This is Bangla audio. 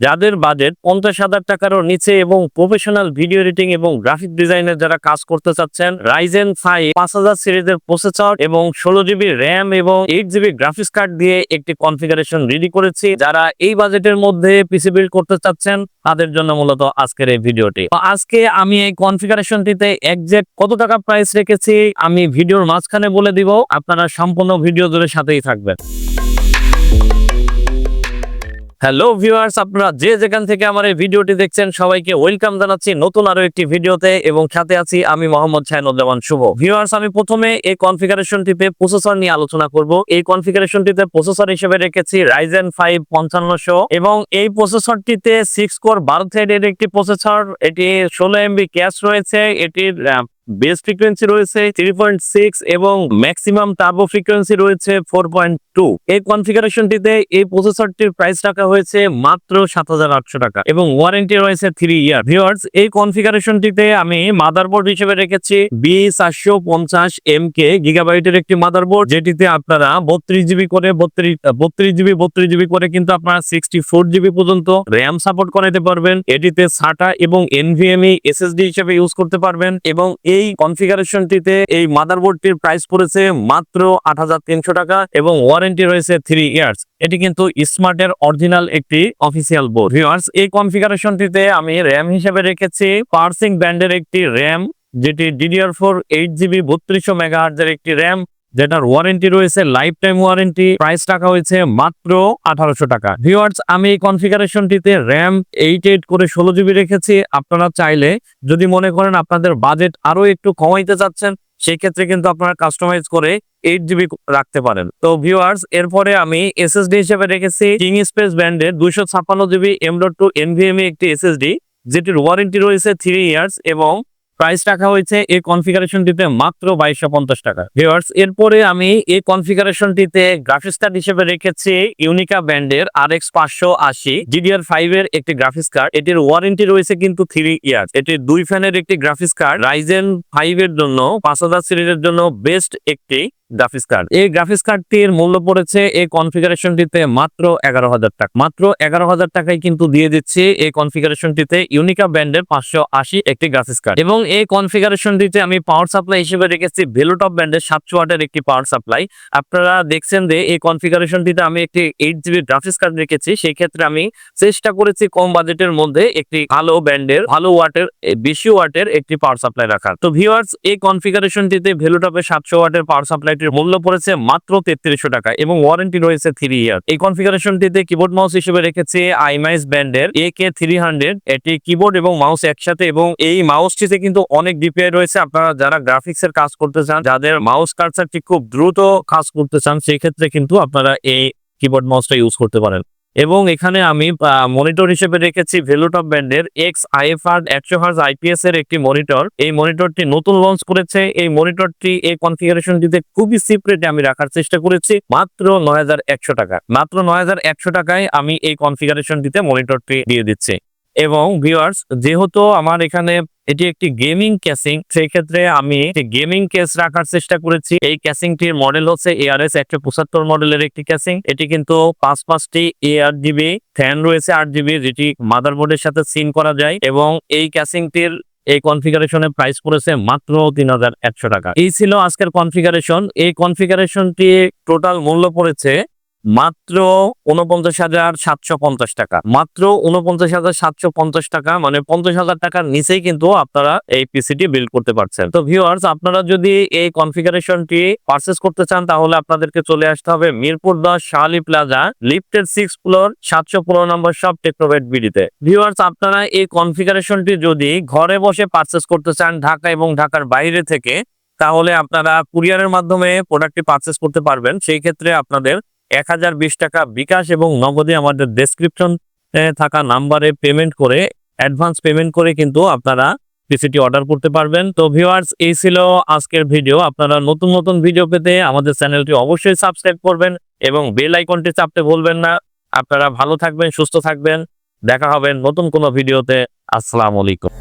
যাদের বাজেট 50,000 টাকারও নিচে এবং প্রফেশনাল ভিডিও এডিটিং এবং গ্রাফিক ডিজাইনের যারা কাজ করতে চাচ্ছেন, Ryzen 5 5000 সিরিজের প্রসেসর এবং 16GB RAM এবং 8GB গ্রাফিক্স কার্ড দিয়ে একটি কনফিগারেশন রেডি করেছি। যারা এই বাজেটের মধ্যে পিসি বিল্ড করতে চাচ্ছেন তাদের জন্য মূলত আজকের এই ভিডিওটি। তো আজকে আমি এই কনফিগারেশনটিতে এক্সাক্ট কত টাকা প্রাইস রেখেছি আমি ভিডিওর মাঝখানে বলে দিব, আপনারা সম্পূর্ণ ভিডিও ধরে সাথেই থাকবেন। হ্যালো ভিউয়ার্স, আপনারা যে যেখান থেকে আমার এই ভিডিওটি দেখছেন সবাইকে ওয়েলকাম জানাচ্ছি নতুন আরো একটি ভিডিওতে এবং সাথে আছি আমি মোহাম্মদ শাহিনুজ্জামান শুভ। ভিউয়ার্স, আমি প্রথমে এই কনফিগারেশনটিতে প্রসেসর নিয়ে আলোচনা করব। এই কনফিগারেশনটিতে প্রসেসর হিসেবে রেখেছি Ryzen 5 5500 এবং এই প্রসেসরটিতে 6 কোর 12 থ্রেডের একটি প্রসেসর। এটি 16 MB ক্যাশ রয়েছে, এটির বেস ফ্রিকোয়েন্সি রয়েছে 3.6 এবং ম্যাক্সিমাম টার্বো ফ্রিকোয়েন্সি রয়েছে 4.2। এই কনফিগারেশনটিতে এই প্রসেসরটির প্রাইস রাখা হয়েছে মাত্র 7800 টাকা এবং ওয়ারেন্টি রয়েছে 3 ইয়ার। ভিউয়ার্স, এই কনফিগারেশনটিতে আমি মাদারবোর্ড হিসেবে রেখেছি B450MK গিগাবাইটের একটি মাদারবোর্ড, যেটিতে আপনারা 32GB করে 32GB করে কিন্তু আপনারা 64GB পর্যন্ত RAM সাপোর্ট করাতে পারবেন। এটিতে SATA এবং NVMe SSD হিসেবে ইউজ করতে পারবেন এবং এই কনফিগারেশনটিতে এই মাদারবোর্ডটির প্রাইস পড়েছে মাত্র 8300 টাকা এবং ওয়ারেন্টি রয়েছে 3 ইয়ার্স। এটি কিন্তু স্মার্টের অরিজিনাল একটি অফিসিয়াল বোর্ড। ভিউয়ার্স, এই কনফিগারেশনটিতে আমি RAM হিসেবে রেখেছি পারসিং ব্র্যান্ডের একটি RAM, যেটি DDR4 8GB 3200 MHz এর একটি RAM, যেটার ওয়ারেন্টি রয়েছে লাইফ টাইম ওয়ারেন্টি। প্রাইস রাখা হয়েছে মাত্র 1800 টাকা। ভিউয়ার্স, আমি এই কনফিগারেশনটিতে RAM 88 করে 16GB রেখেছি। আপনারা চাইলে যদি মনে করেন আপনাদের বাজেট আরো একটু কমাইতে চাচ্ছেন, সেই ক্ষেত্রে কিন্তু আপনারা কাস্টমাইজ করে 8GB রাখতে পারেন। তো ভিউয়ার্স, এরপরে আমি SSD হিসেবে রেখেছি কিং স্পেস ব্র্যান্ডের 256GB M.2 NVMe একটি SSD, যেটির ওয়ারেন্টি রয়েছে 3 ইয়ার্স এবং প্রাইস রাখা হয়েছে এই কনফিগারেশনটিতে মাত্র 2250 টাকা। ভিউয়ার্স, এরপরে আমি এই কনফিগারেশনটিতে গ্রাফিক্স কার্ড হিসেবে রেখেছি ইউনিকা ব্র্যান্ডের RX 580 DDR5 এর একটি গ্রাফিক্স কার্ড। এটির ওয়ারেন্টি রয়েছে কিন্তু 3 ইয়ার্স। এটি 2 ফ্যানের একটি গ্রাফিক্স কার্ড, Ryzen 5 এর জন্য 5000 সিরিজের জন্য বেস্ট একটি গ্রাফিক্স কার্ড। এই গ্রাফিক্স কার্ডটির মূল্য পড়েছে এই কনফিগারেশনটিতে মাত্র 11000 টাকা। মাত্র 11000 টাকায় কিন্তু দিয়ে দিচ্ছি এই কনফিগারেশনটিতে ইউনিকা ব্র্যান্ডের 580 একটি গ্রাফিক্স কার্ড এবং এই কনফিগারেশনটিতে আমি পাওয়ার সাপ্লাই হিসেবে রেখেছি ভেলোটপ ব্র্যান্ডের 700 ওয়াটের একটি পাওয়ার সাপ্লাই। আপনারা দেখছেন যে এই কনফিগারেশনটিতে আমি একটি 8GB গ্রাফিক্স কার্ড রেখেছি। সেই ক্ষেত্রে আমি চেষ্টা করেছি কম বাজেটের মধ্যে একটি ভালো ব্র্যান্ডের ভালো ওয়াটের বেশি ওয়াটের একটি পাওয়ার সাপ্লাই রাখার। তো ভিউয়ার্স, এই কনফিগারেশনটিতে ভেলোটপের 700 ওয়াটের পাওয়ার সাপ্লাইটির মূল্য পড়েছে মাত্র 3300 টাকা এবং ওয়ারেন্টি রয়েছে 3 ইয়ার। এই কনফিগারেশনটিতে কিবোর্ড মাউস হিসেবে রেখেছি iMice ব্র্যান্ডের AK300। এটি কিবোর্ড এবং মাউস একসাথে এবং এই মাউসটিতে কিন্তু অনেক DPI রয়েছে। আপনারা যারা গ্রাফিক্স এর কাজ করতে চান, যাদের মাউস কার্সারটি খুব দ্রুত কাজ করতে চান, সেই ক্ষেত্রে কিন্তু আপনারা এই কিবোর্ড মাউসটা ইউজ করতে পারেন। এবং এখানে আমি মনিটর হিসেবে রেখেছি ভেলোটপ ব্র্যান্ডের XIFR 100Hz IPS এর একটি মনিটর। এই মনিটরটি নতুন লঞ্চ করেছে। এই মনিটরটি এই কনফিগারেশনটিতে খুবই সিক্রেটে আমি রাখার চেষ্টা করেছি মাত্র 9100 টাকা। মাত্র 9100 টাকায় আমি এই কনফিগারেশনটিতে মনিটরটি দিয়ে দিচ্ছি। এবং ভিউয়ার্স, যেহেতু আমার এখানে এটি একটি গেমিং ক্যাসিং, সেই ক্ষেত্রে আমি গেমিং কেস রাখার চেষ্টা করেছি। এই ক্যাসিংটির মডেল হচ্ছে ARS 175 মডেলের একটি ক্যাসিং। এটি কিন্তু 5টি ARGB ফ্যান রয়েছে 8GB, যেটি মাদারবোর্ডের সাথে সিন করা যায় এবং এই ক্যাসিংটির এই কনফিগারেশনের প্রাইস পড়েছে মাত্র 3100 টাকা। এই ছিল আজকের কনফিগারেশন। এই কনফিগারেশনটি টোটাল মূল্য পড়েছে মাত্র 49,750 টাকা। মাত্র 49,750 টাকা, মানে 50,000 টাকার নিচেই কিন্তু আপনারা এই পিসিটি বিল্ড করতে পারছেন। তো ভিউয়ার্স, আপনারা যদি এই কনফিগারেশনটি পারচেজ করতে চান তাহলে আপনাদেরকে চলে আসতে হবে মিরপুর 10 শাহালি প্লাজা লিফটের 6 ফ্লোর 715 নম্বর শপ টেকনোভেট বিডিতে। ভিউয়ার্স, আপনারা এই কনফিগারেশনটি যদি ঘরে বসে পারচেজ করতে চান ঢাকা এবং ঢাকার বাইরে থেকে, তাহলে আপনারা কুরিয়ারের মাধ্যমে প্রোডাক্টটি পারচেজ করতে পারবেন। সেই ক্ষেত্রে আপনাদের 1020 টাকা বিকাশ এবং নগদে আমাদের ডেসক্রিপশন থাকা নাম্বারে পেমেন্ট করে অ্যাডভান্স পেমেন্ট করে কিন্তু আপনারা পিসিটি অর্ডার করতে পারবেন। তো ভিউয়ার্স, এই ছিল আজকের ভিডিও। আপনারা নতুন নতুন ভিডিও পেতে আমাদের চ্যানেলটি অবশ্যই সাবস্ক্রাইব করবেন এবং বেল আইকনটি চাপতে ভুলবেন না। আপনারা ভালো থাকবেন, সুস্থ থাকবেন। দেখা হবে নতুন কোনো ভিডিওতে। আসসালামু আলাইকুম।